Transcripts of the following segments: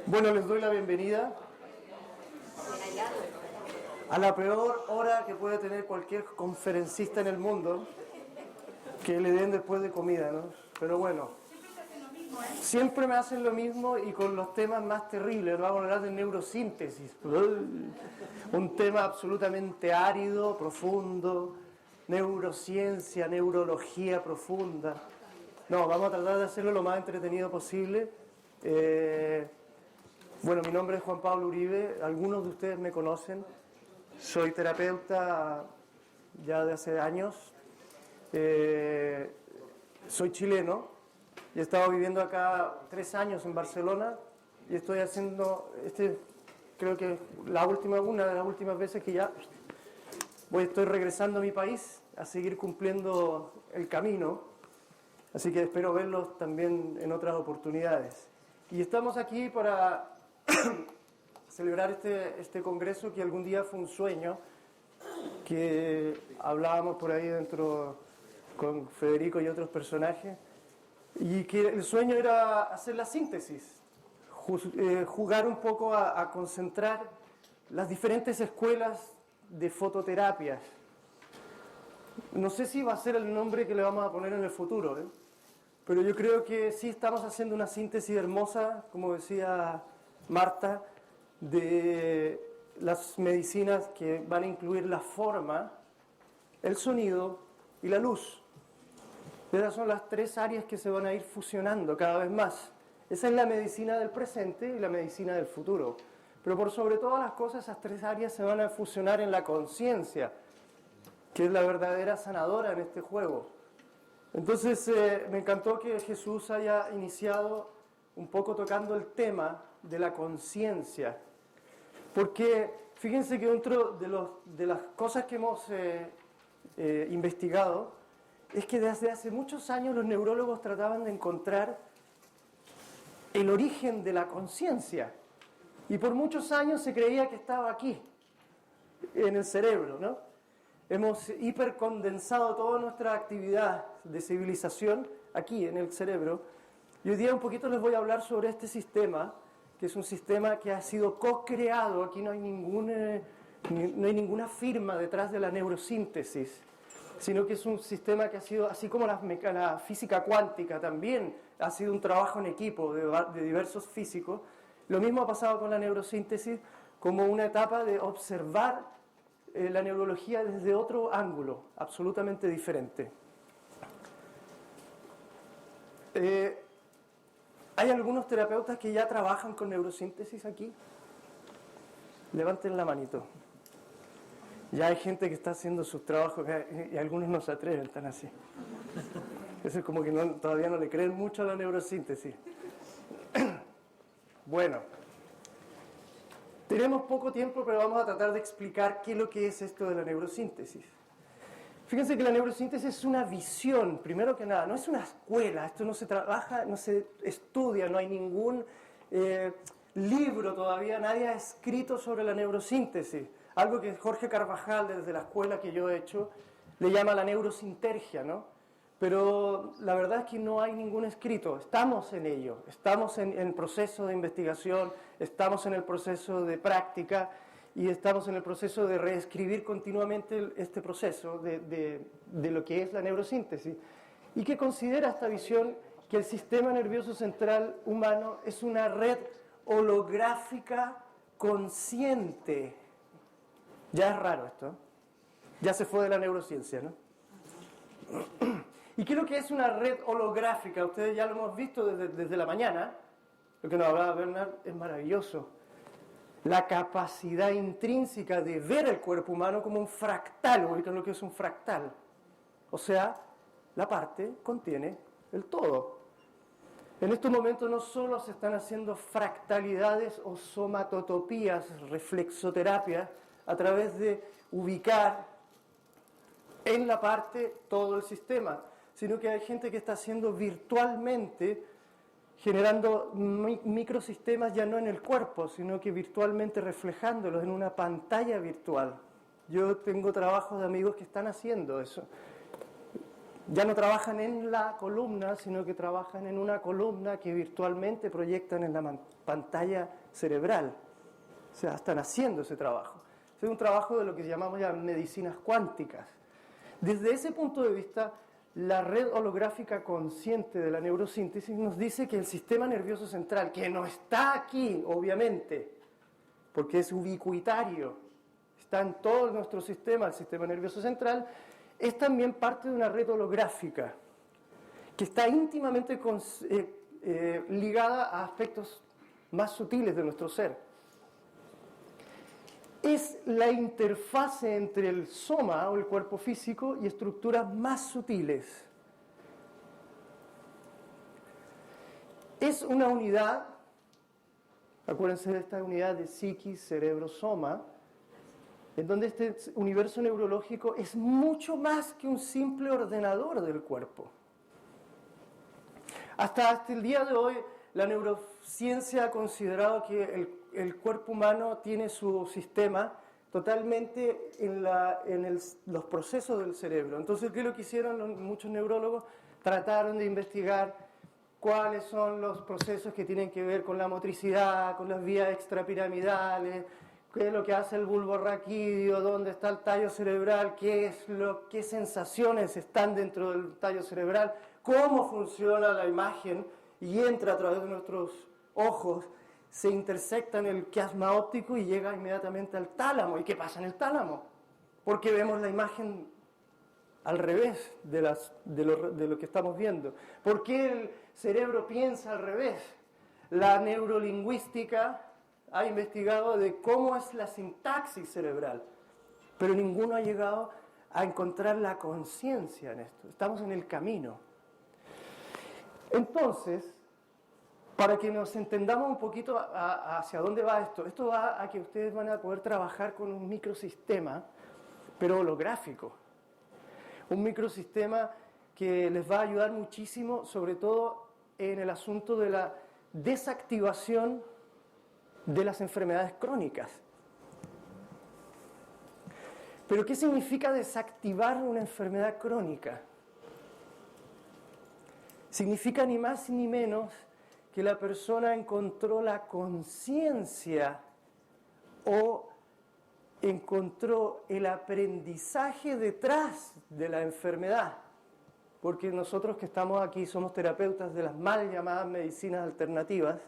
Bueno, les doy la bienvenida a la peor hora que puede tener cualquier conferencista en el mundo, que le den después de comida, ¿no? Pero bueno, siempre me hacen lo mismo y con los temas más terribles. Vamos a hablar de neurosíntesis, un tema absolutamente árido, profundo, neurociencia, neurología profunda. No, vamos a tratar de hacerlo lo más entretenido posible. Bueno, mi nombre es Juan Pablo Uribe, algunos de ustedes me conocen, soy terapeuta ya de hace años, soy chileno y he estado viviendo acá 3 años en Barcelona y estoy haciendo, creo que una de las últimas veces que ya estoy regresando a mi país a seguir cumpliendo el camino, así que espero verlos también en otras oportunidades. Y estamos aquí para celebrar este congreso que algún día fue un sueño, que hablábamos por ahí dentro con Federico y otros personajes, y que el sueño era hacer la síntesis, jugar un poco a concentrar las diferentes escuelas de fototerapias. No sé si va a ser el nombre que le vamos a poner en el futuro, pero yo creo que sí estamos haciendo una síntesis hermosa, como decía Marta, de las medicinas que van a incluir la forma, el sonido y la luz. Esas son las 3 áreas que se van a ir fusionando cada vez más. Esa es la medicina del presente y la medicina del futuro. Pero por sobre todas las cosas, esas 3 áreas se van a fusionar en la conciencia, que es la verdadera sanadora en este juego. Entonces, me encantó que Jesús haya iniciado un poco tocando el tema de la conciencia. Porque fíjense que dentro de las cosas que hemos investigado, es que desde hace muchos años los neurólogos trataban de encontrar el origen de la conciencia. Y por muchos años se creía que estaba aquí, en el cerebro, ¿no? Hemos hipercondensado toda nuestra actividad de civilización aquí, en el cerebro. Y hoy día un poquito les voy a hablar sobre este sistema, que es un sistema que ha sido co-creado. Aquí no hay ninguna firma detrás de la neurosíntesis, sino que es un sistema que ha sido, así como la física cuántica también ha sido un trabajo en equipo de diversos físicos. Lo mismo ha pasado con la neurosíntesis, como una etapa de observar la neurología desde otro ángulo, absolutamente diferente. ¿Hay algunos terapeutas que ya trabajan con neurosíntesis aquí? Levanten la manito. Ya hay gente que está haciendo sus trabajos y algunos no se atreven, están así. Eso es como que todavía no le creen mucho a la neurosíntesis. Bueno, tenemos poco tiempo, pero vamos a tratar de explicar qué es lo que es esto de la neurosíntesis. Fíjense que la neurosíntesis es una visión, primero que nada, no es una escuela, esto no se trabaja, no se estudia, no hay ningún libro todavía, nadie ha escrito sobre la neurosíntesis. Algo que Jorge Carvajal, desde la escuela que yo he hecho, le llama la neurosintergia, ¿no? Pero la verdad es que no hay ningún escrito, estamos en ello, estamos en el proceso de investigación, estamos en el proceso de práctica y estamos en el proceso de reescribir continuamente este proceso de lo que es la neurosíntesis. Y que considera esta visión que el sistema nervioso central humano es una red holográfica consciente. Ya es raro esto, ya se fue de la neurociencia, ¿no? ¿Y qué es lo que es una red holográfica? Ustedes ya lo hemos visto desde la mañana. Lo que nos hablaba Bernard es maravilloso. La capacidad intrínseca de ver el cuerpo humano como un fractal. ¿Ubican lo que es un fractal? O sea, la parte contiene el todo. En estos momentos no solo se están haciendo fractalidades o somatotopías, reflexoterapia, a través de ubicar en la parte todo el sistema, sino que hay gente que está haciendo virtualmente, generando microsistemas ya no en el cuerpo, sino que virtualmente reflejándolos en una pantalla virtual. Yo tengo trabajos de amigos que están haciendo eso. Ya no trabajan en la columna, sino que trabajan en una columna que virtualmente proyectan en la pantalla cerebral. O sea, están haciendo ese trabajo. Es un trabajo de lo que llamamos ya medicinas cuánticas. Desde ese punto de vista, la red holográfica consciente de la neurosíntesis nos dice que el sistema nervioso central, que no está aquí, obviamente, porque es ubicuitario, está en todo nuestro sistema, el sistema nervioso central, es también parte de una red holográfica que está íntimamente ligada a aspectos más sutiles de nuestro ser. Es la interfase entre el soma o el cuerpo físico y estructuras más sutiles. Es una unidad, acuérdense de esta unidad de psiquis, cerebro, soma, en donde este universo neurológico es mucho más que un simple ordenador del cuerpo. Hasta el día de hoy, la neurociencia ha considerado que el cuerpo humano tiene su sistema totalmente en los procesos del cerebro. Entonces, ¿qué es lo que hicieron muchos neurólogos? Trataron de investigar cuáles son los procesos que tienen que ver con la motricidad, con las vías extrapiramidales, qué es lo que hace el bulbo raquídeo, dónde está el tallo cerebral, qué sensaciones están dentro del tallo cerebral, cómo funciona la imagen y entra a través de nuestros ojos, se intersecta en el quiasma óptico y llega inmediatamente al tálamo. ¿Y qué pasa en el tálamo? Porque vemos la imagen al revés de lo que estamos viendo. ¿Por qué el cerebro piensa al revés? La neurolingüística ha investigado de cómo es la sintaxis cerebral, pero ninguno ha llegado a encontrar la conciencia en esto. Estamos en el camino. Entonces, para que nos entendamos un poquito hacia dónde va esto va a que ustedes van a poder trabajar con un microsistema, pero holográfico. Un microsistema que les va a ayudar muchísimo, sobre todo en el asunto de la desactivación de las enfermedades crónicas. ¿Pero qué significa desactivar una enfermedad crónica? Significa ni más ni menos que la persona encontró la conciencia o encontró el aprendizaje detrás de la enfermedad. Porque nosotros que estamos aquí somos terapeutas de las mal llamadas medicinas alternativas,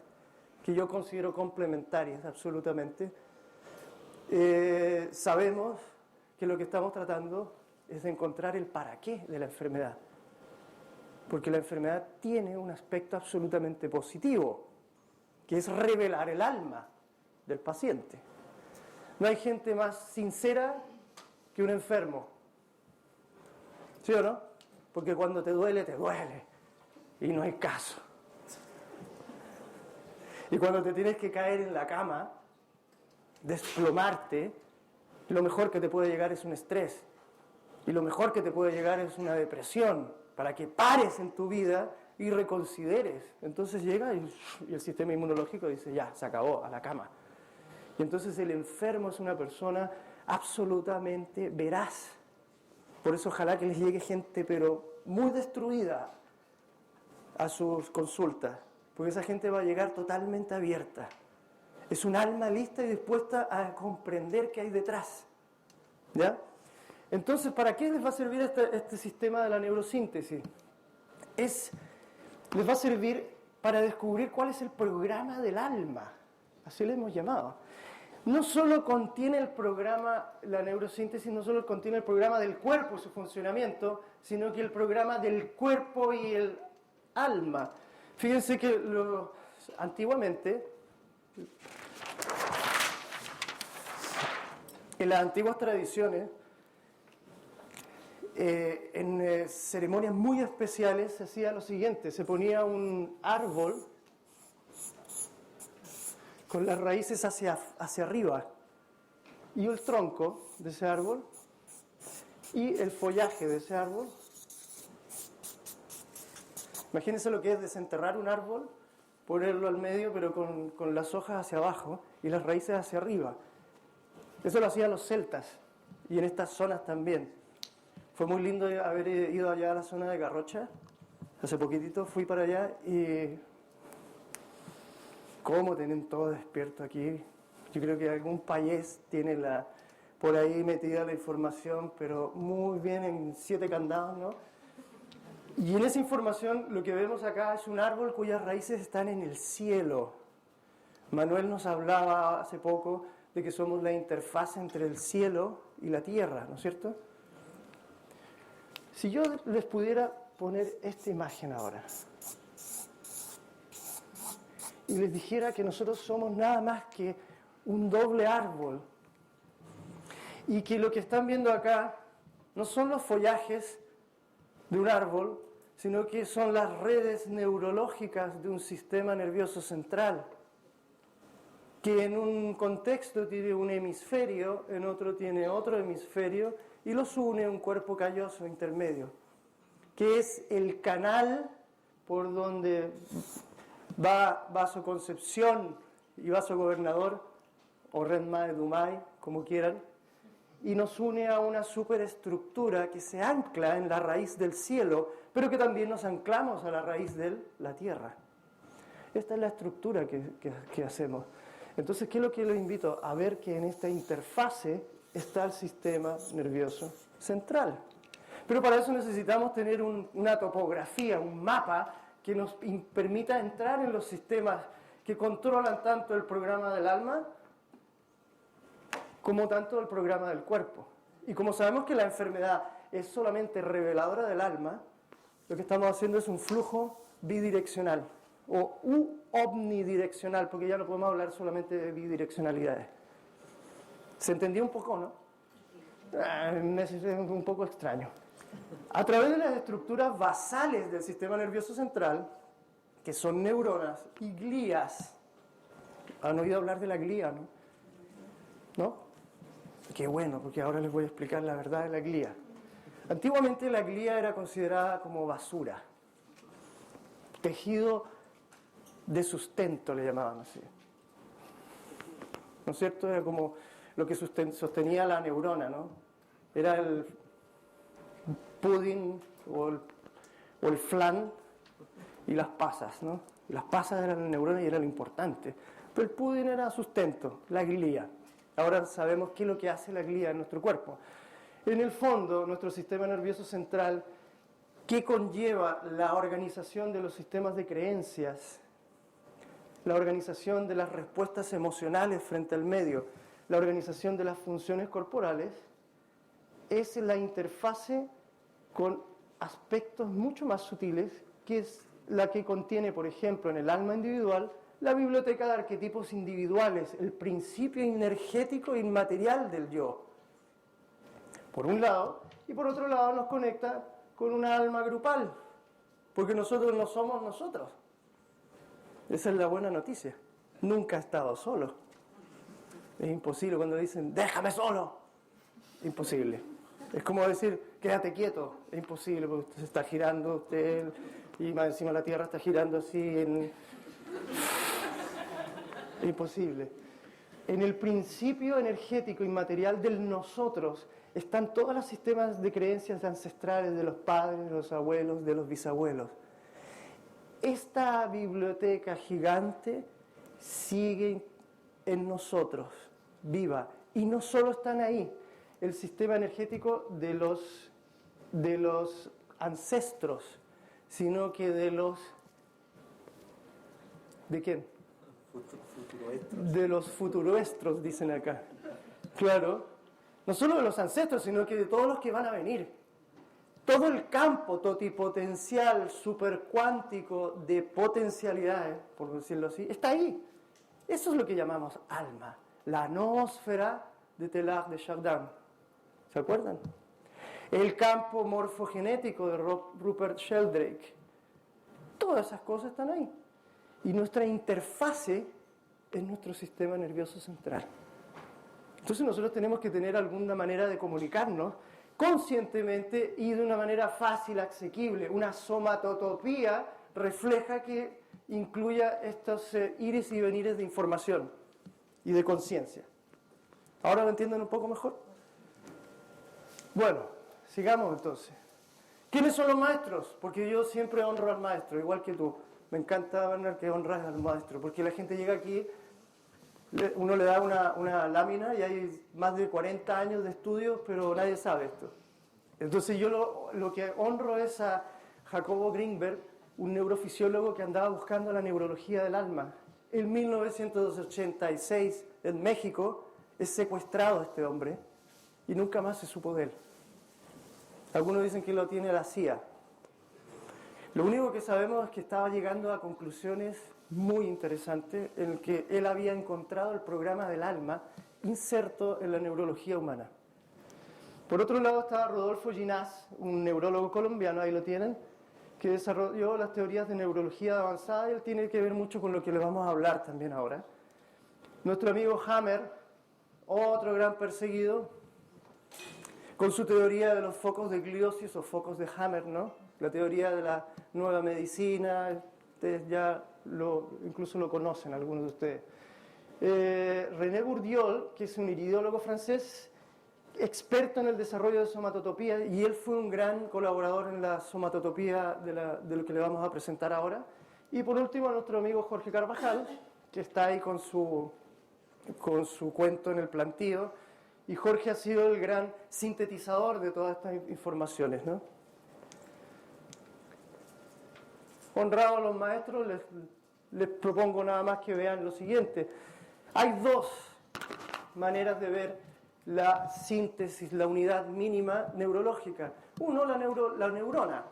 que yo considero complementarias absolutamente. Sabemos que lo que estamos tratando es de encontrar el para qué de la enfermedad. Porque la enfermedad tiene un aspecto absolutamente positivo, que es revelar el alma del paciente. No hay gente más sincera que un enfermo. ¿Sí o no? Porque cuando te duele, y no hay caso. Y cuando te tienes que caer en la cama, desplomarte, lo mejor que te puede llegar es un estrés. Y lo mejor que te puede llegar es una depresión, para que pares en tu vida y reconsideres. Entonces llega y el sistema inmunológico dice, ya, se acabó, a la cama. Y entonces el enfermo es una persona absolutamente veraz. Por eso ojalá que les llegue gente, pero muy destruida, a sus consultas. Porque esa gente va a llegar totalmente abierta. Es un alma lista y dispuesta a comprender qué hay detrás. ¿Ya? Entonces, ¿para qué les va a servir este sistema de la neurosíntesis? Les va a servir para descubrir cuál es el programa del alma. Así le hemos llamado. No solo contiene el programa, la neurosíntesis no solo contiene el programa del cuerpo, su funcionamiento, sino que el programa del cuerpo y el alma. Fíjense que antiguamente, en las antiguas tradiciones, en ceremonias muy especiales se hacía lo siguiente: se ponía un árbol con las raíces hacia arriba y el tronco de ese árbol y el follaje de ese árbol. Imagínense lo que es desenterrar un árbol, ponerlo al medio pero con las hojas hacia abajo y las raíces hacia arriba. Eso lo hacían los celtas y en estas zonas también. Fue muy lindo haber ido allá a la zona de Garrocha. Hace poquitito fui para allá y cómo tienen todo despierto aquí. Yo creo que algún payés tiene por ahí metida la información, pero muy bien en 7 candados, ¿no? Y en esa información lo que vemos acá es un árbol cuyas raíces están en el cielo. Manuel nos hablaba hace poco de que somos la interfaz entre el cielo y la tierra, ¿no es cierto? Si yo les pudiera poner esta imagen ahora y les dijera que nosotros somos nada más que un doble árbol y que lo que están viendo acá no son los follajes de un árbol, sino que son las redes neurológicas de un sistema nervioso central, que en un contexto tiene un hemisferio, en otro tiene otro hemisferio, y los une un cuerpo calloso intermedio, que es el canal por donde va vasoconcepción y vasogobernador, o Renma de Dumay, como quieran, y nos une a una superestructura que se ancla en la raíz del cielo, pero que también nos anclamos a la raíz de la tierra. Esta es la estructura que hacemos. Entonces, ¿qué es lo que les invito? A ver que en esta interfase está el sistema nervioso central. Pero para eso necesitamos tener una topografía, un mapa que nos permita entrar en los sistemas que controlan tanto el programa del alma como tanto el programa del cuerpo. Y como sabemos que la enfermedad es solamente reveladora del alma, lo que estamos haciendo es un flujo bidireccional o omnidireccional, porque ya no podemos hablar solamente de bidireccionalidades. ¿Se entendió un poco, no? Es un poco extraño. A través de las estructuras basales del sistema nervioso central, que son neuronas y glías. ¿Han oído hablar de la glía, no? ¿No? Qué bueno, porque ahora les voy a explicar la verdad de la glía. Antiguamente la glía era considerada como basura. Tejido de sustento le llamaban así. ¿No es cierto? Era como lo que sostenía la neurona, ¿no? Era el pudding o el flan y las pasas, ¿no? Las pasas eran la neurona y era lo importante. Pero el pudding era sustento, la glía. Ahora sabemos qué es lo que hace la glía en nuestro cuerpo. En el fondo, nuestro sistema nervioso central, ¿qué conlleva la organización de los sistemas de creencias? La organización de las respuestas emocionales frente al medio, la organización de las funciones corporales, es la interfase con aspectos mucho más sutiles, que es la que contiene, por ejemplo, en el alma individual, la biblioteca de arquetipos individuales, el principio energético inmaterial del yo, por un lado, y por otro lado nos conecta con una alma grupal, porque nosotros no somos nosotros. Esa es la buena noticia. Nunca he estado solo. Es imposible cuando dicen, déjame solo. Imposible. Es como decir, quédate quieto. Es imposible porque usted se está girando, usted, y más encima la Tierra está girando así. Es imposible. En el principio energético inmaterial del nosotros están todos los sistemas de creencias ancestrales de los padres, de los abuelos, de los bisabuelos. Esta biblioteca gigante sigue en nosotros, viva. Y no solo están ahí, el sistema energético de los ancestros, sino que ¿de quién? De los futuroestros, dicen acá. Claro, no solo de los ancestros, sino que de todos los que van a venir. Todo el campo totipotencial, supercuántico de potencialidades, por decirlo así, está ahí. Eso es lo que llamamos alma, la noósfera de Teilhard de Chardin. ¿Se acuerdan? El campo morfogenético de Rupert Sheldrake. Todas esas cosas están ahí. Y nuestra interfase es nuestro sistema nervioso central. Entonces nosotros tenemos que tener alguna manera de comunicarnos conscientemente y de una manera fácil, asequible. Una somatotopía refleja que incluya estos ires y venires de información y de conciencia. ¿Ahora lo entienden un poco mejor? Bueno, sigamos entonces. ¿Quiénes son los maestros? Porque yo siempre honro al maestro, igual que tú. Me encanta, Bernard, que honras al maestro, porque la gente llega aquí, uno le da una lámina y hay más de 40 años de estudios, pero nadie sabe esto. Entonces yo lo que honro es a Jacobo Greenberg, un neurofisiólogo que andaba buscando la neurología del alma. En 1986, en México, es secuestrado este hombre y nunca más se supo de él. Algunos dicen que lo tiene la CIA. Lo único que sabemos es que estaba llegando a conclusiones muy interesantes en el que él había encontrado el programa del alma inserto en la neurología humana. Por otro lado estaba Rodolfo Ginás, un neurólogo colombiano, ahí lo tienen, que desarrolló las teorías de neurología avanzada y él tiene que ver mucho con lo que le vamos a hablar también ahora. Nuestro amigo Hammer, otro gran perseguido, con su teoría de los focos de gliosis o focos de Hammer, ¿no? La teoría de la nueva medicina, ustedes ya incluso lo conocen algunos de ustedes. René Bourdieu, que es un iridólogo francés, experto en el desarrollo de somatotopía, y él fue un gran colaborador en la somatotopía de lo que le vamos a presentar ahora. Y por último, nuestro amigo Jorge Carvajal, que está ahí con su cuento en el plantío, y Jorge ha sido el gran sintetizador de todas estas informaciones, ¿no? Honrado a los maestros, les propongo nada más que vean lo siguiente. Hay dos maneras de ver la síntesis, la unidad mínima neurológica. Uno, la neurona.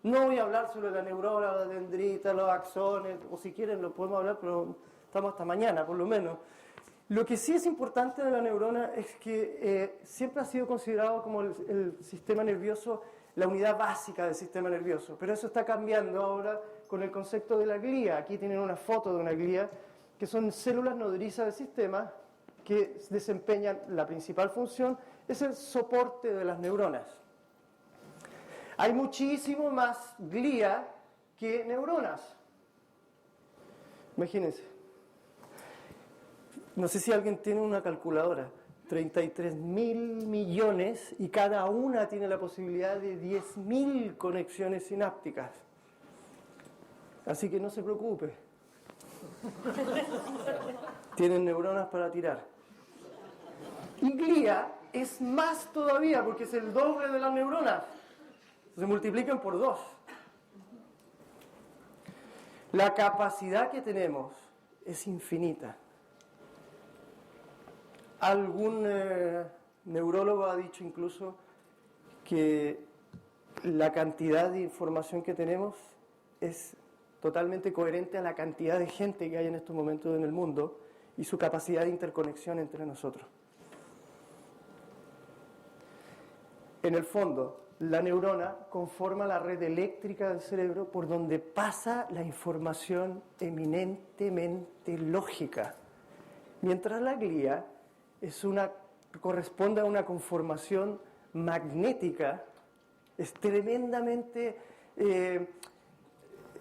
No voy a hablar sobre la neurona, la dendrita, los axones, o si quieren lo podemos hablar, pero estamos hasta mañana por lo menos. Lo que sí es importante de la neurona es que siempre ha sido considerado como el sistema nervioso, la unidad básica del sistema nervioso, pero eso está cambiando ahora con el concepto de la glía. Aquí tienen una foto de una glía, que son células nodrizas del sistema que desempeñan la principal función, es el soporte de las neuronas. Hay muchísimo más glía que neuronas. Imagínense. No sé si alguien tiene una calculadora. 33.000 millones y cada una tiene la posibilidad de 10.000 conexiones sinápticas. Así que no se preocupe. Tienen neuronas para tirar. Y glía es más todavía porque es el doble de las neuronas. Se multiplican por 2. La capacidad que tenemos es infinita. Algún neurólogo ha dicho incluso que la cantidad de información que tenemos es totalmente coherente a la cantidad de gente que hay en estos momentos en el mundo y su capacidad de interconexión entre nosotros. En el fondo, la neurona conforma la red eléctrica del cerebro por donde pasa la información eminentemente lógica, mientras la glía corresponde a una conformación magnética, es tremendamente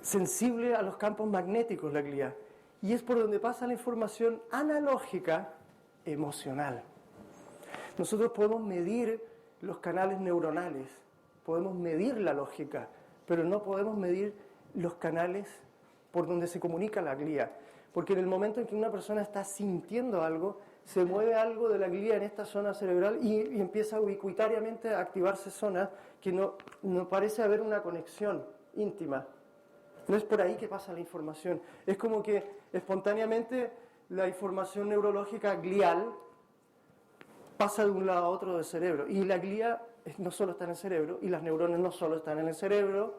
sensible a los campos magnéticos la glía, y es por donde pasa la información analógica emocional. Nosotros podemos medir los canales neuronales, podemos medir la lógica, pero no podemos medir los canales por donde se comunica la glía, porque en el momento en que una persona está sintiendo algo, se mueve algo de la glía en esta zona cerebral y empieza ubicuitariamente a activarse zonas que no parece haber una conexión íntima. No es por ahí que pasa la información. Es como que espontáneamente la información neurológica glial pasa de un lado a otro del cerebro. Y la glía no solo está en el cerebro, y las neuronas no solo están en el cerebro.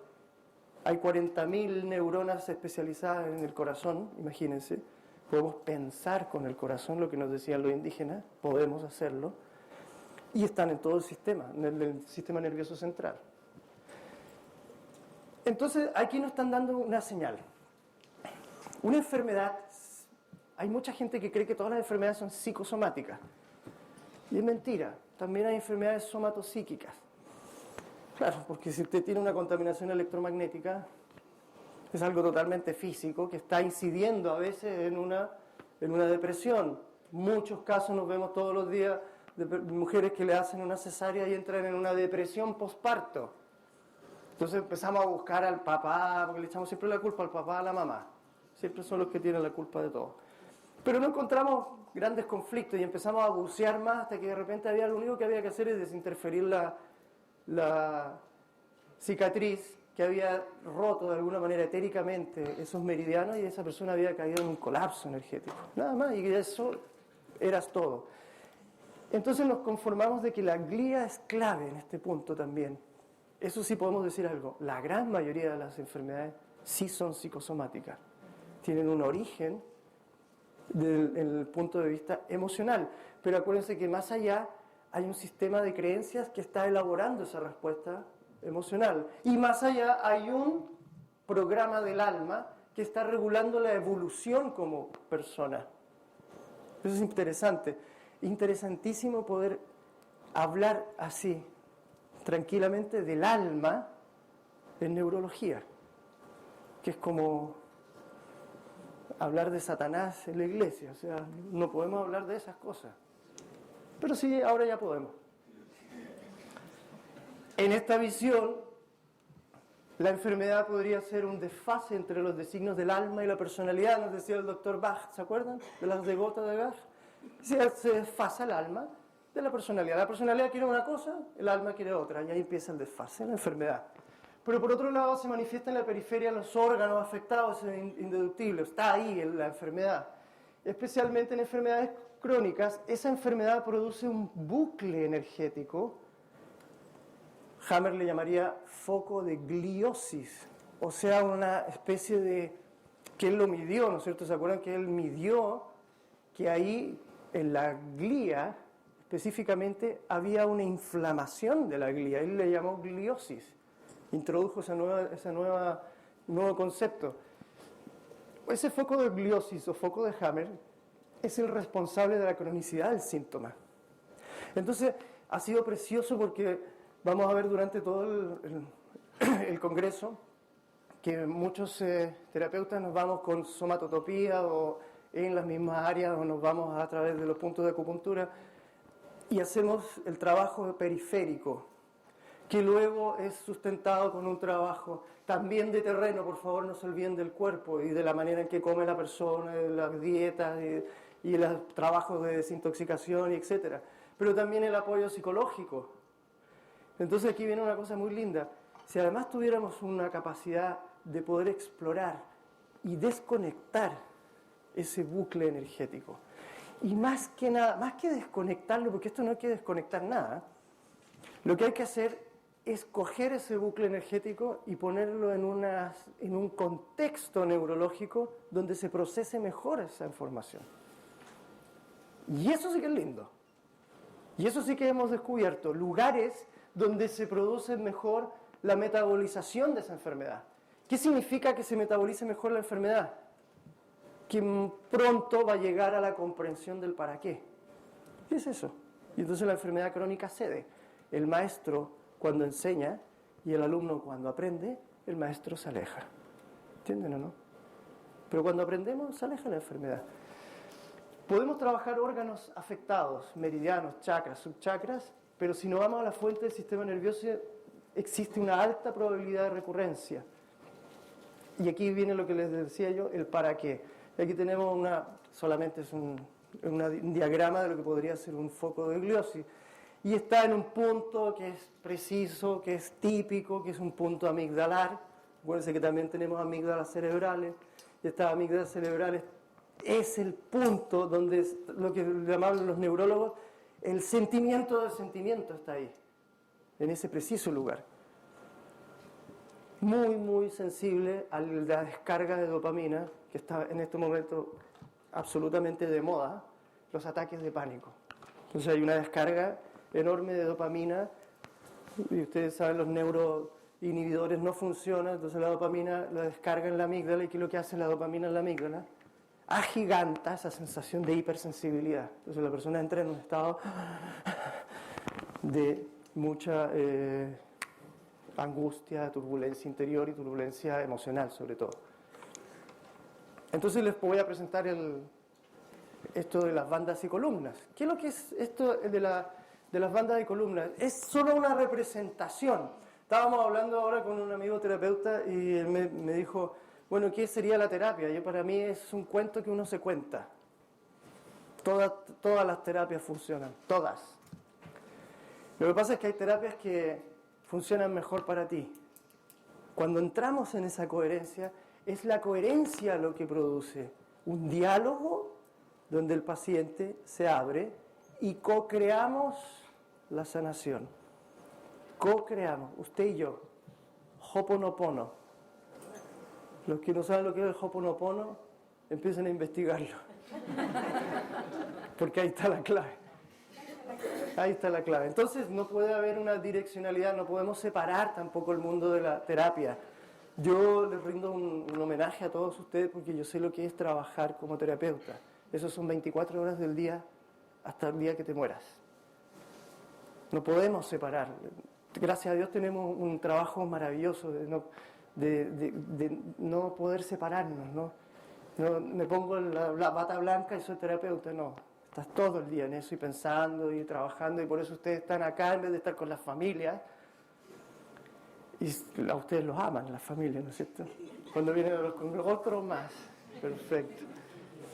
Hay 40.000 neuronas especializadas en el corazón, imagínense. Podemos pensar con el corazón lo que nos decían los indígenas, podemos hacerlo, y están en todo el sistema, en el sistema nervioso central. Entonces, aquí nos están dando una señal. Una enfermedad, hay mucha gente que cree que todas las enfermedades son psicosomáticas, y es mentira, también hay enfermedades somatopsíquicas. Claro, porque si usted tiene una contaminación electromagnética, es algo totalmente físico que está incidiendo a veces en una depresión. Muchos casos nos vemos todos los días de mujeres que le hacen una cesárea y entran en una depresión posparto. Entonces empezamos a buscar al papá, porque le echamos siempre la culpa al papá, a la mamá. Siempre son los que tienen la culpa de todo. Pero no encontramos grandes conflictos y empezamos a bucear más hasta que de repente lo único que había que hacer es desinterferir la cicatriz que había roto de alguna manera etéricamente esos meridianos y esa persona había caído en un colapso energético. Nada más, y eso eras todo. Entonces nos conformamos de que la glía es clave en este punto también. Eso sí podemos decir algo. La gran mayoría de las enfermedades sí son psicosomáticas. Tienen un origen desde el punto de vista emocional. Pero acuérdense que más allá hay un sistema de creencias que está elaborando esa respuesta emocional. Y más allá hay un programa del alma que está regulando la evolución como persona. Eso es interesante. Interesantísimo poder hablar así, tranquilamente, del alma en neurología, que es como hablar de Satanás en la iglesia. O sea, no podemos hablar de esas cosas. Pero sí, ahora ya podemos. En esta visión, la enfermedad podría ser un desfase entre los designios del alma y la personalidad, nos decía el doctor Bach, ¿se acuerdan? De las degotas de Bach. Se desfasa el alma de la personalidad. La personalidad quiere una cosa, el alma quiere otra, y ahí empieza el desfase, la enfermedad. Pero por otro lado se manifiesta en la periferia los órganos afectados, es indeductible, está ahí en la enfermedad. Especialmente en enfermedades crónicas, esa enfermedad produce un bucle energético. Hammer le llamaría foco de gliosis, o sea, una especie de, que él lo midió, ¿no es cierto? ¿Se acuerdan que él midió que ahí en la glía específicamente había una inflamación de la glía? Él le llamó gliosis, introdujo ese nuevo concepto. Ese foco de gliosis o foco de Hammer es el responsable de la cronicidad del síntoma. Entonces, ha sido precioso porque vamos a ver durante todo el congreso que muchos terapeutas nos vamos con somatotopía o en las mismas áreas o nos vamos a través de los puntos de acupuntura y hacemos el trabajo periférico, que luego es sustentado con un trabajo también de terreno. Por favor, no se olviden del cuerpo y de la manera en que come la persona, de las dietas y los trabajos de desintoxicación, etc. Pero también el apoyo psicológico. Entonces aquí viene una cosa muy linda. Si además tuviéramos una capacidad de poder explorar y desconectar ese bucle energético, y más que nada, más que desconectarlo, porque esto no hay que desconectar nada, lo que hay que hacer es coger ese bucle energético y ponerlo en un contexto neurológico donde se procese mejor esa información. Y eso sí que es lindo. Y eso sí que hemos descubierto lugares donde se produce mejor la metabolización de esa enfermedad. ¿Qué significa que se metabolice mejor la enfermedad? Que pronto va a llegar a la comprensión del para qué. ¿Qué es eso? Y entonces la enfermedad crónica cede. El maestro cuando enseña y el alumno cuando aprende, el maestro se aleja. ¿Entienden o no? Pero cuando aprendemos, se aleja la enfermedad. Podemos trabajar órganos afectados, meridianos, chakras, subchakras, pero si no vamos a la fuente del sistema nervioso, existe una alta probabilidad de recurrencia. Y aquí viene lo que les decía yo, el para qué. Aquí tenemos solamente es un diagrama de lo que podría ser un foco de gliosis. Y está en un punto que es preciso, que es típico, que es un punto amigdalar. Acuérdense que también tenemos amígdalas cerebrales. Y estas amígdalas cerebrales es el punto donde lo que llamaban los neurólogos, el sentimiento del sentimiento está ahí, en ese preciso lugar. Muy, muy sensible a la descarga de dopamina, que está en este momento absolutamente de moda, los ataques de pánico. Entonces hay una descarga enorme de dopamina, y ustedes saben, los neuroinhibidores no funcionan, entonces la dopamina la descarga en la amígdala, y ¿qué es lo que hace la dopamina en la amígdala? Agiganta esa sensación de hipersensibilidad. Entonces la persona entra en un estado de mucha angustia, turbulencia interior y turbulencia emocional sobre todo. Entonces les voy a presentar esto de las bandas y columnas. ¿Qué es lo que es esto de las bandas y columnas? Es solo una representación. Estábamos hablando ahora con un amigo terapeuta y él me dijo, bueno, ¿qué sería la terapia? Yo, para mí es un cuento que uno se cuenta. Todas las terapias funcionan, todas. Lo que pasa es que hay terapias que funcionan mejor para ti. Cuando entramos en esa coherencia, es la coherencia lo que produce un diálogo donde el paciente se abre y co-creamos la sanación. Co-creamos, usted y yo. Ho'oponopono. Los que no saben lo que es el Ho'oponopono, empiecen a investigarlo. Porque ahí está la clave. Ahí está la clave. Entonces no puede haber una direccionalidad, no podemos separar tampoco el mundo de la terapia. Yo les rindo un homenaje a todos ustedes porque yo sé lo que es trabajar como terapeuta. Esos son 24 horas del día hasta el día que te mueras. No podemos separar. Gracias a Dios tenemos un trabajo maravilloso de no poder separarnos, ¿no? No me pongo la bata blanca y soy terapeuta, no. Estás todo el día en eso y pensando y trabajando y por eso ustedes están acá en vez de estar con las familias. Y a ustedes los aman, las familias, ¿no es cierto? Cuando vienen con los otros más. Perfecto.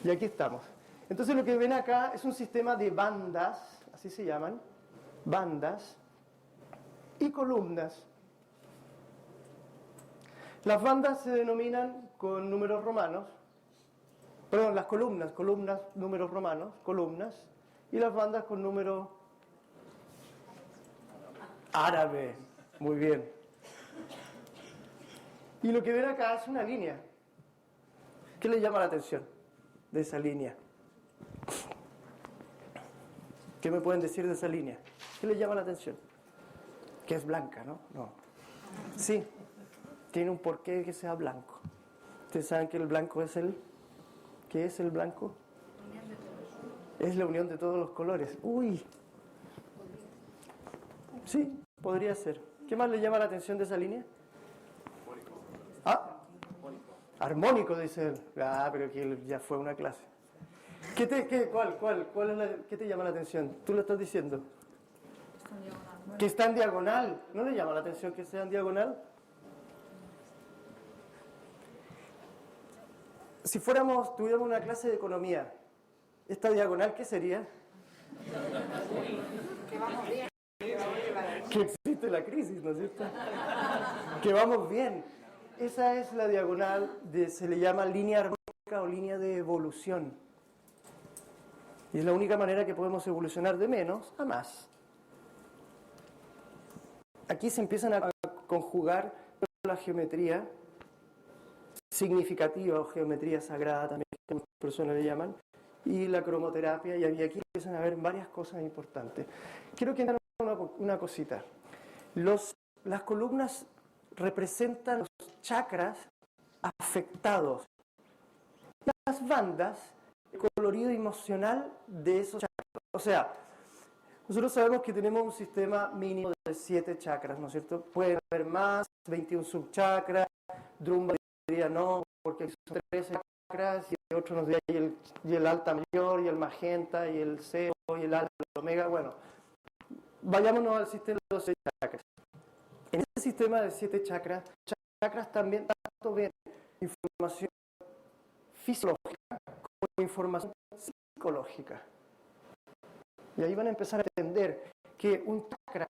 Y aquí estamos. Entonces lo que ven acá es un sistema de bandas, así se llaman, bandas y columnas. Las bandas se denominan con números romanos, perdón, las columnas, números romanos, columnas, y las bandas con número árabe. Muy bien. Y lo que ven acá es una línea. ¿Qué les llama la atención de esa línea? ¿Qué me pueden decir de esa línea? ¿Qué les llama la atención? Que es blanca, ¿no? No. Sí, tiene un porqué que sea blanco. ¿Ustedes saben que el blanco es el... ¿Qué es el blanco? Es la unión de todos los colores. ¡Uy! Sí, podría ser. ¿Qué más le llama la atención de esa línea? Ah, armónico, dice él. Ah, pero que ya fue una clase. ¿Cuál es qué te llama la atención? ¿Tú lo estás diciendo? Que está en diagonal. ¿No le llama la atención que sea en diagonal? Si tuviéramos una clase de economía, ¿esta diagonal qué sería? Que vamos bien. Que existe la crisis, ¿no es cierto? Que vamos bien. Esa es la diagonal, se le llama línea armónica o línea de evolución. Y es la única manera que podemos evolucionar de menos a más. Aquí se empiezan a conjugar la geometría significativa o geometría sagrada, también que muchas personas le llaman, y la cromoterapia, y aquí empiezan a ver varias cosas importantes. Quiero que entiendan una cosita. Las columnas representan los chakras afectados. Las bandas, el colorido emocional de esos chakras. O sea, nosotros sabemos que tenemos un sistema mínimo de 7 chakras, ¿no es cierto? Pueden haber más, 21 subchakras, Drumba diría no, porque son 13 chakras, y otro nos diría y el alta mayor, y el magenta, y el CO, y el alfa, el omega. Bueno, vayámonos al sistema de los 6 chakras. En ese sistema de 7 chakras también tanto ven información fisiológica como información psicológica. Y ahí van a empezar a entender que un chakra,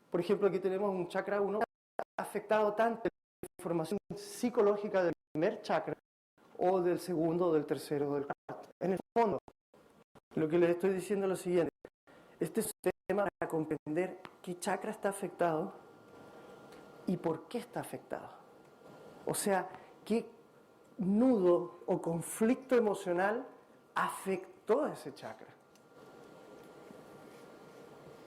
por ejemplo, aquí tenemos un chakra 1, ha afectado tanto la información psicológica del primer chakra, o del segundo, o del tercero, o del cuarto. En el fondo, lo que les estoy diciendo es lo siguiente. Este es un tema para comprender qué chakra está afectado y por qué está afectado. O sea, qué nudo o conflicto emocional afectó a ese chakra.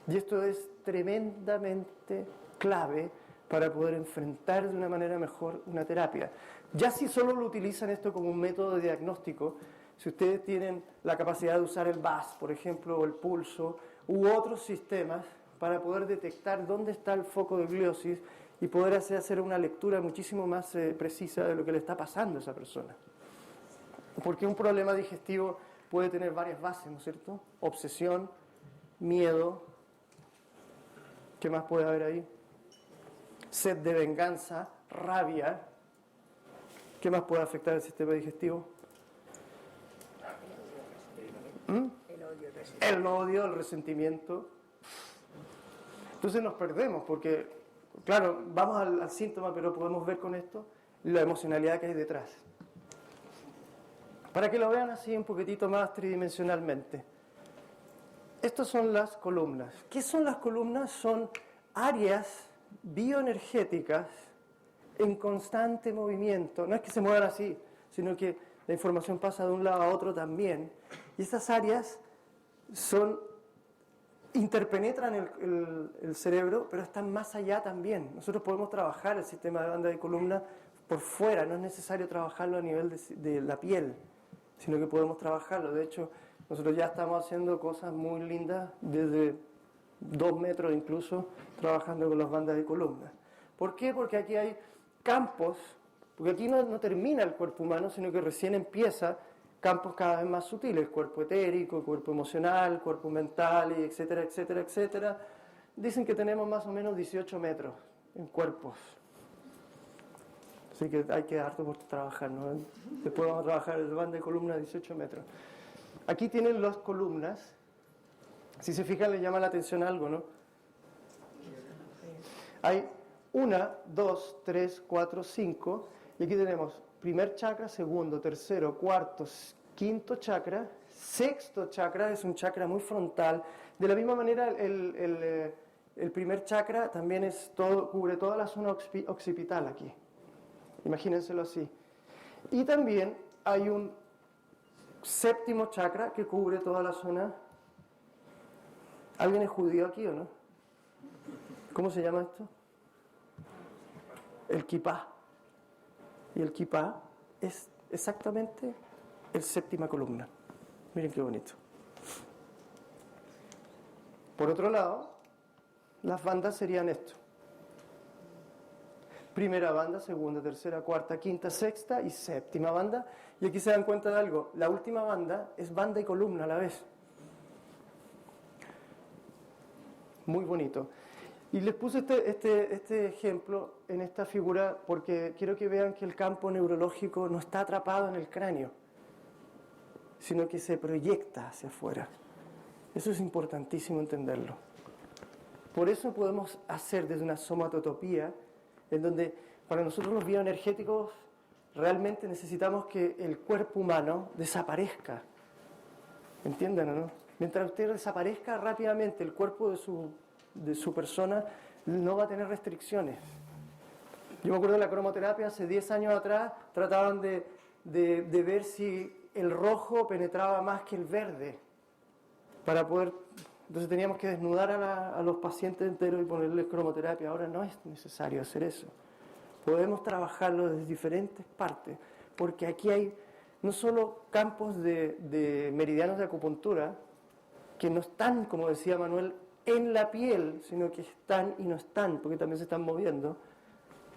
Y esto es tremendamente clave para poder enfrentar de una manera mejor una terapia. Ya si solo lo utilizan esto como un método de diagnóstico, si ustedes tienen la capacidad de usar el VAS, por ejemplo, o el pulso, u otros sistemas, para poder detectar dónde está el foco de gliosis y poder hacer una lectura muchísimo más precisa de lo que le está pasando a esa persona. Porque un problema digestivo puede tener varias bases, ¿no es cierto? Obsesión, miedo, ¿qué más puede haber ahí? Sed de venganza, rabia, ¿qué más puede afectar el sistema digestivo? El odio, el resentimiento. Entonces nos perdemos porque, claro, vamos al síntoma, pero podemos ver con esto la emocionalidad que hay detrás. Para que lo vean así un poquitito más tridimensionalmente. Estas son las columnas. ¿Qué son las columnas? Son áreas bioenergéticas en constante movimiento. No es que se muevan así, sino que la información pasa de un lado a otro también. Y estas áreas interpenetran el cerebro, pero están más allá también. Nosotros podemos trabajar el sistema de banda de columna por fuera, no es necesario trabajarlo a nivel de la piel, sino que podemos trabajarlo. De hecho, nosotros ya estamos haciendo cosas muy lindas desde 2 metros incluso, trabajando con las bandas de columna. ¿Por qué? Porque aquí hay campos, porque aquí no termina el cuerpo humano, sino que recién empieza campos cada vez más sutiles, cuerpo etérico, cuerpo emocional, cuerpo mental, y etcétera, etcétera, etcétera. Dicen que tenemos más o menos 18 metros en cuerpos. Así que hay que harto por trabajar, ¿no? Después vamos a trabajar el banda de columna de 18 metros. Aquí tienen las columnas. Si se fijan, le llama la atención algo, ¿no? Hay 1, 2, 3, 4, 5. Y aquí tenemos primer chakra, segundo, tercero, cuarto, quinto chakra. Sexto chakra es un chakra muy frontal. De la misma manera, el primer chakra también cubre toda la zona occipital aquí. Imagínenselo así. Y también hay un séptimo chakra que cubre toda la zona. ¿Alguien es judío aquí o no? ¿Cómo se llama esto? El kipá. Y el kipá es exactamente el séptima columna. Miren qué bonito. Por otro lado, las bandas serían esto. Primera banda, segunda, tercera, cuarta, quinta, sexta y séptima banda. Y aquí se dan cuenta de algo. La última banda es banda y columna a la vez. Muy bonito. Y les puse este ejemplo en esta figura porque quiero que vean que el campo neurológico no está atrapado en el cráneo, sino que se proyecta hacia afuera. Eso es importantísimo entenderlo. Por eso podemos hacer desde una somatotopía, en donde para nosotros los bioenergéticos realmente necesitamos que el cuerpo humano desaparezca. ¿Entienden o no? Mientras usted desaparezca rápidamente el cuerpo de su persona, no va a tener restricciones. Yo me acuerdo de la cromoterapia, hace 10 años atrás, trataban de ver si el rojo penetraba más que el verde, para poder... Entonces teníamos que desnudar a los pacientes enteros y ponerles cromoterapia. Ahora no es necesario hacer eso. Podemos trabajarlo desde diferentes partes, porque aquí hay no solo campos de meridianos de acupuntura, que no están, como decía Manuel, en la piel, sino que están y no están, porque también se están moviendo,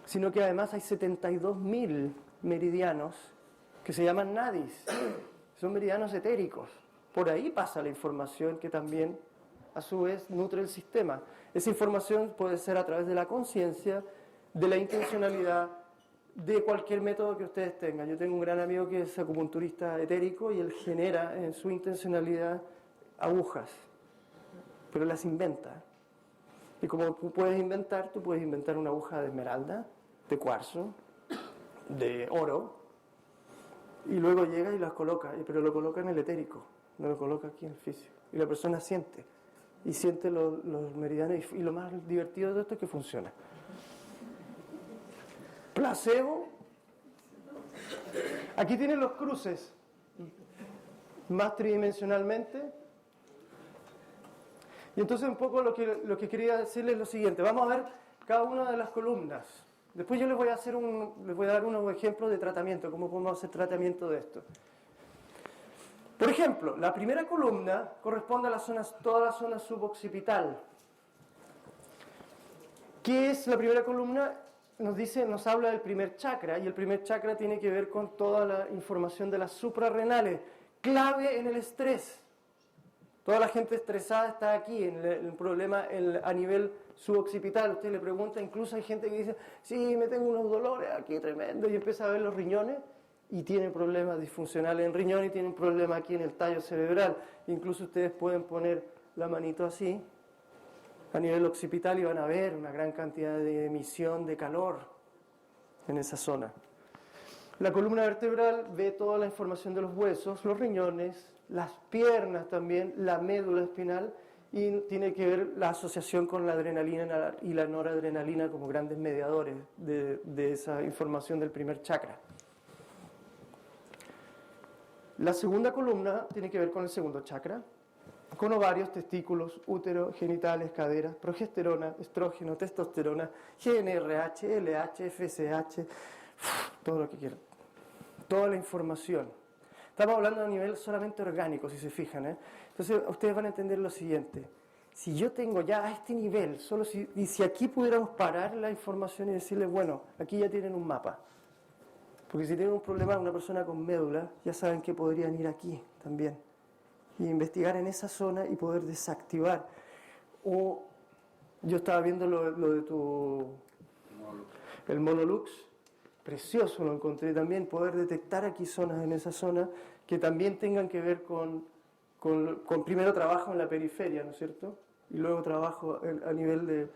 sino que además hay 72.000 meridianos que se llaman nadis, son meridianos etéricos. Por ahí pasa la información que también, a su vez, nutre el sistema. Esa información puede ser a través de la conciencia, de la intencionalidad, de cualquier método que ustedes tengan. Yo tengo un gran amigo que es acupunturista etérico y él genera en su intencionalidad agujas, pero las inventa. Y como tú puedes inventar una aguja de esmeralda, de cuarzo, de oro, y luego llega y las coloca, pero lo coloca en el etérico, no lo coloca aquí en el físico. Y la persona siente, y siente los meridianos, y lo más divertido de esto es que funciona. Placebo. Aquí tienen los cruces, más tridimensionalmente. Y entonces un poco lo que quería decirles es lo siguiente. Vamos a ver cada una de las columnas. Después yo les voy a dar unos ejemplos de tratamiento, cómo podemos hacer tratamiento de esto. Por ejemplo, la primera columna corresponde a toda la zona suboccipital. ¿Qué es la primera columna? Nos habla del primer chakra, y el primer chakra tiene que ver con toda la información de las suprarrenales, clave en el estrés. Toda la gente estresada está aquí, en el problema a nivel suboccipital. Usted le pregunta, incluso hay gente que dice, sí, me tengo unos dolores aquí tremendos, y empieza a ver los riñones y tiene problemas disfuncionales en riñón y tiene un problema aquí en el tallo cerebral. Incluso ustedes pueden poner la manito así, a nivel occipital, y van a ver una gran cantidad de emisión de calor en esa zona. La columna vertebral ve toda la información de los huesos, los riñones, las piernas también, la médula espinal, y tiene que ver la asociación con la adrenalina y la noradrenalina como grandes mediadores de esa información del primer chakra. La segunda columna tiene que ver con el segundo chakra, con ovarios, testículos, útero, genitales, caderas, progesterona, estrógeno, testosterona, GnRH, LH, FSH, todo lo que quieran. Toda la información. Estamos hablando a nivel solamente orgánico, si se fijan, ¿eh? Entonces, ustedes van a entender lo siguiente. Si yo tengo ya a este nivel, y si aquí pudiéramos parar la información y decirle, bueno, aquí ya tienen un mapa. Porque si tienen un problema, una persona con médula, ya saben que podrían ir aquí también. Y investigar en esa zona y poder desactivar. O yo estaba viendo lo de el Monolux. Precioso lo encontré también, poder detectar aquí zonas en esa zona que también tengan que ver con primero trabajo en la periferia, ¿no es cierto? Y luego trabajo a nivel de...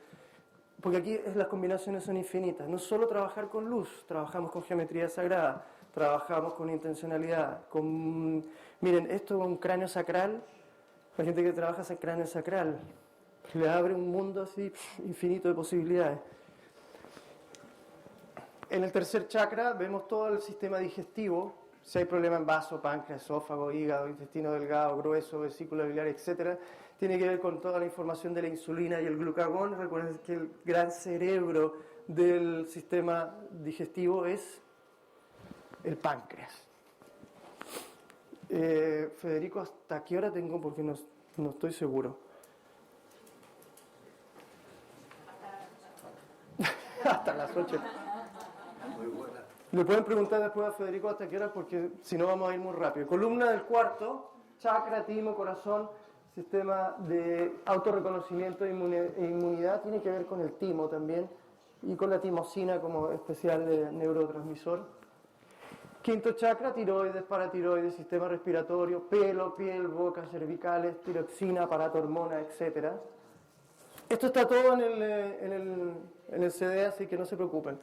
Porque aquí las combinaciones son infinitas. No solo trabajar con luz, trabajamos con geometría sagrada, trabajamos con intencionalidad, miren, esto con cráneo sacral, la gente que trabaja ese cráneo sacral, le abre un mundo así infinito de posibilidades. En el tercer chakra vemos todo el sistema digestivo, si hay problema en vaso, páncreas, esófago, hígado, intestino delgado, grueso, vesícula biliar, etc. Tiene que ver con toda la información de la insulina y el glucagón. Recuerden que el gran cerebro del sistema digestivo es el páncreas. Federico, ¿hasta qué hora tengo? Porque no estoy seguro. Hasta las 8. Muy buena. Le pueden preguntar después a Federico hasta qué hora, porque si no vamos a ir muy rápido. Columna del cuarto, chakra, timo, corazón, sistema de autorreconocimiento e inmunidad, tiene que ver con el timo también, y con la timosina como especial de neurotransmisor. Quinto chakra, tiroides, paratiroides, sistema respiratorio, pelo, piel, boca, cervicales, tiroxina, aparato, hormona, etc. Esto está todo en el CD, así que no se preocupen.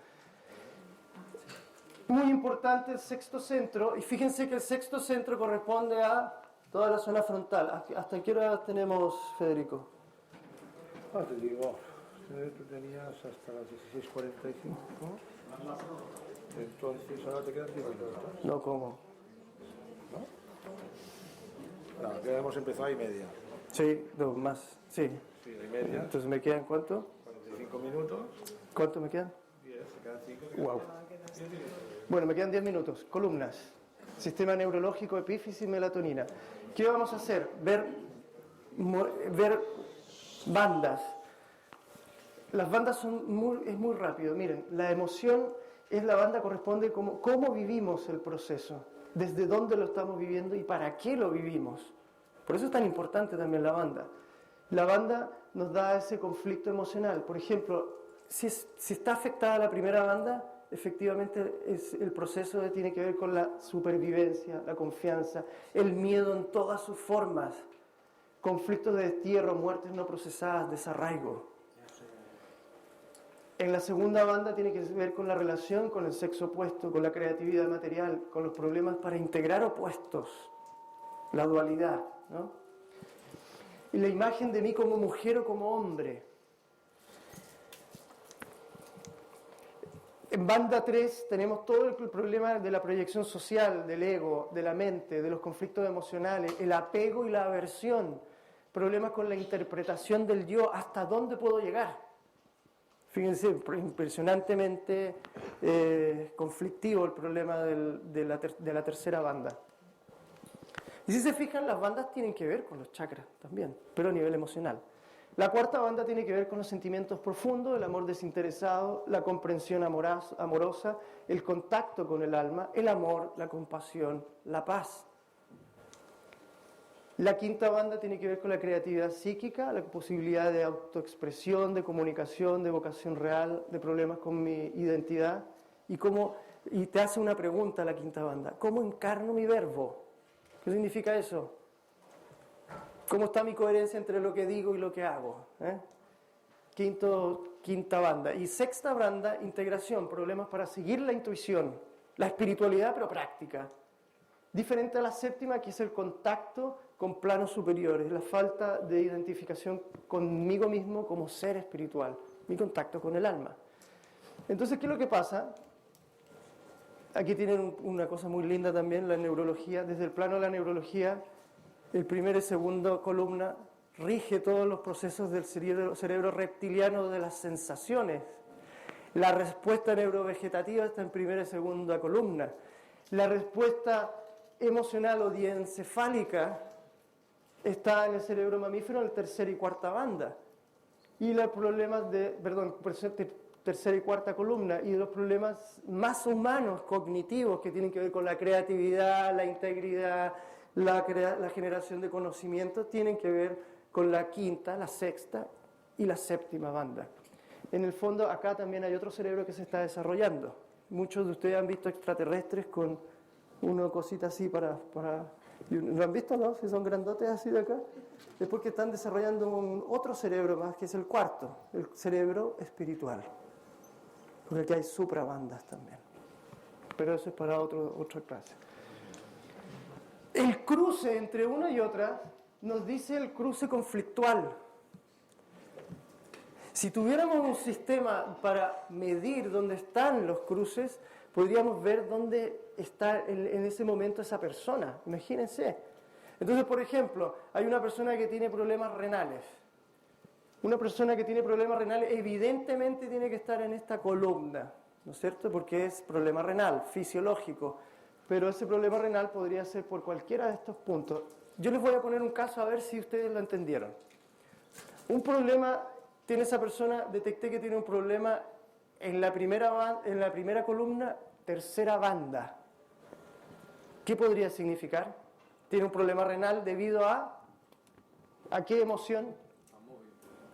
Muy importante el sexto centro, y fíjense que el sexto centro corresponde a toda la zona frontal. ¿Hasta qué hora tenemos, Federico? Te digo, tú tenías hasta las 16:45, entonces ahora te quedan 10 minutos. No, ¿cómo? No, ya hemos empezado a 1:30. Sí, no, más, sí. Sí, 1:30. Entonces, ¿me quedan cuánto? 45 minutos. ¿Cuánto me quedan? 10, se quedan 5. Wow. Bueno, me quedan 10 minutos. Columnas. Sistema neurológico, epífisis, melatonina. ¿Qué vamos a hacer? Ver bandas. Las bandas es muy rápido. Miren, la emoción es la banda, corresponde cómo vivimos el proceso, desde dónde lo estamos viviendo y para qué lo vivimos. Por eso es tan importante también la banda. La banda nos da ese conflicto emocional. Por ejemplo, si está afectada la primera banda, efectivamente el proceso tiene que ver con la supervivencia, la confianza, el miedo en todas sus formas, conflictos de destierro, muertes no procesadas, desarraigo. En la segunda banda tiene que ver con la relación con el sexo opuesto, con la creatividad material, con los problemas para integrar opuestos, la dualidad, ¿no? Y la imagen de mí como mujer o como hombre. En banda 3 tenemos todo el problema de la proyección social, del ego, de la mente, de los conflictos emocionales, el apego y la aversión, problemas con la interpretación del yo, hasta dónde puedo llegar. Fíjense, impresionantemente conflictivo el problema de la tercera banda. Y si se fijan, las bandas tienen que ver con los chakras también, pero a nivel emocional. La cuarta banda tiene que ver con los sentimientos profundos, el amor desinteresado, la comprensión amorosa, el contacto con el alma, el amor, la compasión, la paz. La quinta banda tiene que ver con la creatividad psíquica, la posibilidad de autoexpresión, de comunicación, de vocación real, de problemas con mi identidad. Y te hace una pregunta la quinta banda: ¿cómo encarno mi verbo? ¿Qué significa eso? ¿Cómo está mi coherencia entre lo que digo y lo que hago? Quinta banda. Y sexta banda, integración, problemas para seguir la intuición, la espiritualidad pero práctica. Diferente a la séptima, que es el contacto con planos superiores, la falta de identificación conmigo mismo como ser espiritual, mi contacto con el alma. Entonces, ¿qué es lo que pasa? Aquí tienen una cosa muy linda también, la neurología. Desde el plano de la neurología, el primer y segundo columna rige todos los procesos del cerebro reptiliano de las sensaciones. La respuesta neurovegetativa está en primera y segunda columna. La respuesta emocional o diencefálica está en el cerebro mamífero, en la tercera y cuarta banda. Y los problemas tercera y cuarta columna, y los problemas más humanos, cognitivos, que tienen que ver con la creatividad, la integridad, la generación de conocimiento, tienen que ver con la quinta, la sexta y la séptima banda. En el fondo, acá también hay otro cerebro que se está desarrollando. Muchos de ustedes han visto extraterrestres con una cosita así para... ¿Lo han visto, no? Si son grandotes así de acá. Es porque están desarrollando otro cerebro más, que es el cuarto, el cerebro espiritual. Porque aquí hay suprabandas también. Pero eso es para otra clase. El cruce entre una y otra nos dice el cruce conflictual. Si tuviéramos un sistema para medir dónde están los cruces, podríamos ver dónde está en ese momento esa persona. Imagínense. Entonces, por ejemplo, hay una persona que tiene problemas renales. Una persona que tiene problemas renales evidentemente tiene que estar en esta columna, ¿no es cierto? Porque es problema renal, fisiológico. Pero ese problema renal podría ser por cualquiera de estos puntos. Yo les voy a poner un caso a ver si ustedes lo entendieron. Un problema, tiene esa persona, detecté que tiene un problema en la primera columna, tercera banda. ¿Qué podría significar? Tiene un problema renal debido ¿a qué emoción?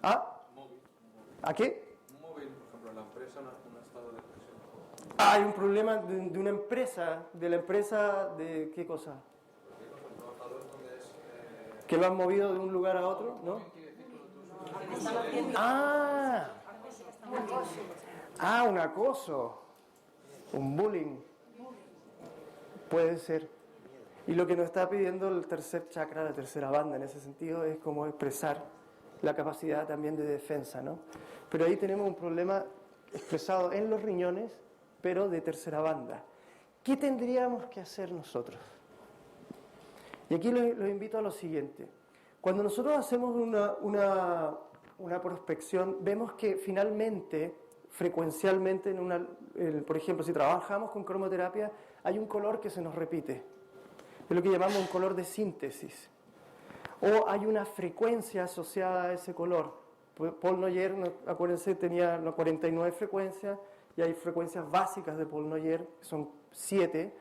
¿A qué? Móvil, por ejemplo, la empresa en un estado de presión. Hay un problema de una empresa, de la empresa de ¿qué cosa? Que lo han movido de un lugar a otro, ¿no? Un acoso, un bullying. Puede ser. Y lo que nos está pidiendo el tercer chakra, la tercera banda, en ese sentido, es cómo expresar la capacidad también de defensa, ¿no? Pero ahí tenemos un problema expresado en los riñones, pero de tercera banda. ¿Qué tendríamos que hacer nosotros? Y aquí los invito a lo siguiente. Cuando nosotros hacemos una prospección, vemos que finalmente, frecuencialmente, por ejemplo, si trabajamos con cromoterapia, hay un color que se nos repite. Es lo que llamamos un color de síntesis. O hay una frecuencia asociada a ese color. Paul Noyer, acuérdense, tenía 49 frecuencias, y hay frecuencias básicas de Paul Noyer, que son 7,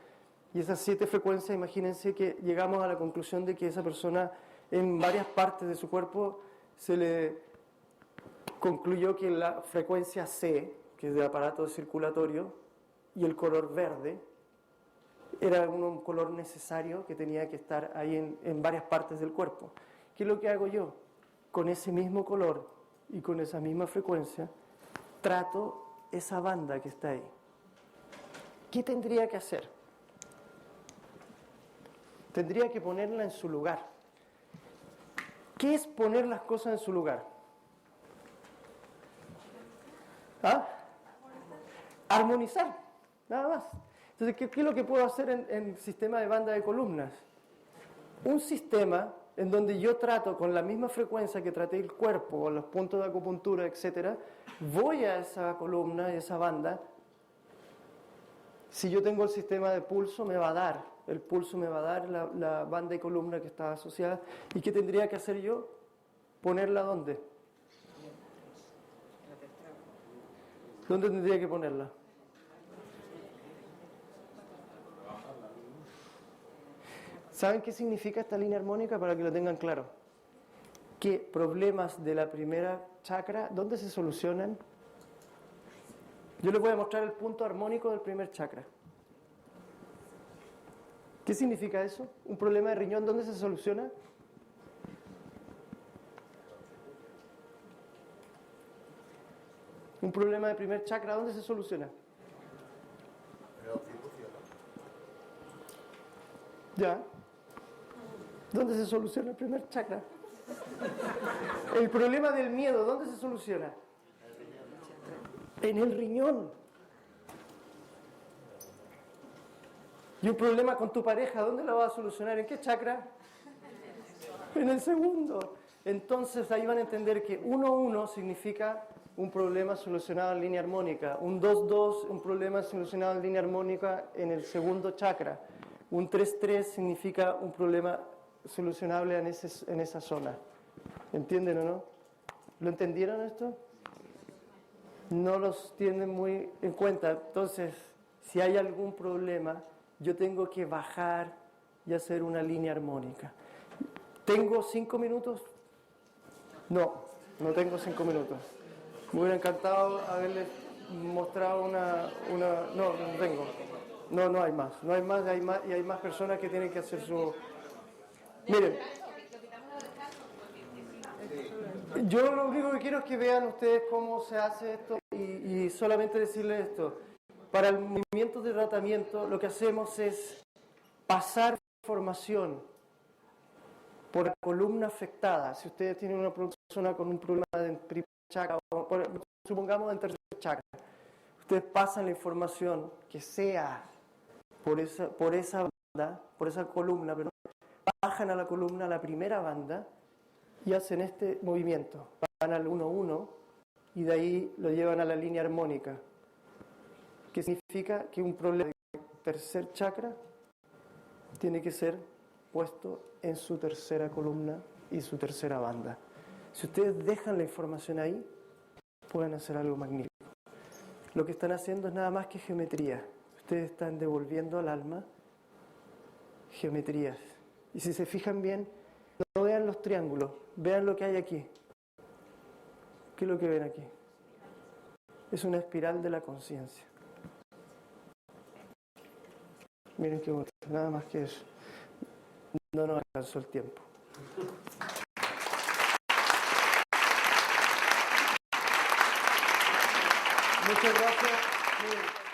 y esas 7 frecuencias, imagínense que llegamos a la conclusión de que esa persona en varias partes de su cuerpo se le concluyó que la frecuencia C, que es del aparato circulatorio, y el color verde, era un color necesario que tenía que estar ahí en varias partes del cuerpo. ¿Qué es lo que hago yo? Con ese mismo color y con esa misma frecuencia, trato esa banda que está ahí. ¿Qué tendría que hacer? Tendría que ponerla en su lugar. ¿Qué es poner las cosas en su lugar? Armonizar, nada más. Entonces, ¿qué es lo que puedo hacer en el sistema de banda de columnas? Un sistema en donde yo trato con la misma frecuencia que traté el cuerpo, con los puntos de acupuntura, etc., voy a esa columna y esa banda. Si yo tengo el sistema de pulso, me va a dar, el pulso me va a dar la banda y columna que está asociada. ¿Y qué tendría que hacer yo? ¿Ponerla dónde? ¿Dónde tendría que ponerla? ¿Saben qué significa esta línea armónica para que lo tengan claro? Que problemas de la primera chakra, ¿dónde se solucionan? Yo les voy a mostrar el punto armónico del primer chakra. ¿Qué significa eso? Un problema de riñón, ¿dónde se soluciona? Un problema de primer chakra, ¿dónde se soluciona? Ya. ¿Dónde se soluciona el primer chakra? El problema del miedo, ¿dónde se soluciona? En el riñón. Y un problema con tu pareja, ¿dónde lo vas a solucionar? ¿En qué chakra? En el segundo. Entonces ahí van a entender que 1-1 significa un problema solucionado en línea armónica. Un 2-2, un problema solucionado en línea armónica en el segundo chakra. Un 3-3 significa un problema solucionable en esa zona. ¿Entienden o no? ¿Lo entendieron esto? No los tienen muy en cuenta. Entonces, si hay algún problema, yo tengo que bajar y hacer una línea armónica. ¿Tengo 5 minutos? No tengo 5 minutos. Me hubiera encantado haberles mostrado una... No tengo. No hay más. No hay más y hay más personas que tienen que hacer su... Miren. Yo lo único que quiero es que vean ustedes cómo se hace esto y solamente decirles esto. Para el movimiento de tratamiento lo que hacemos es pasar información por la columna afectada. Si ustedes tienen una persona con un problema de primer chakra, supongamos en tercer chakra, ustedes pasan la información que sea por esa banda, por esa columna, pero bajan a la columna, a la primera banda, y hacen este movimiento. Van al 1-1 y de ahí lo llevan a la línea armónica, que significa que un problema de tercer chakra tiene que ser puesto en su tercera columna y su tercera banda. Si ustedes dejan la información ahí, pueden hacer algo magnífico. Lo que están haciendo es nada más que geometría. Ustedes están devolviendo al alma geometrías. Y si se fijan bien, no vean los triángulos, vean lo que hay aquí. ¿Qué es lo que ven aquí? Es una espiral de la conciencia. Miren qué bonito, nada más que eso. No nos alcanzó el tiempo. Muchas gracias.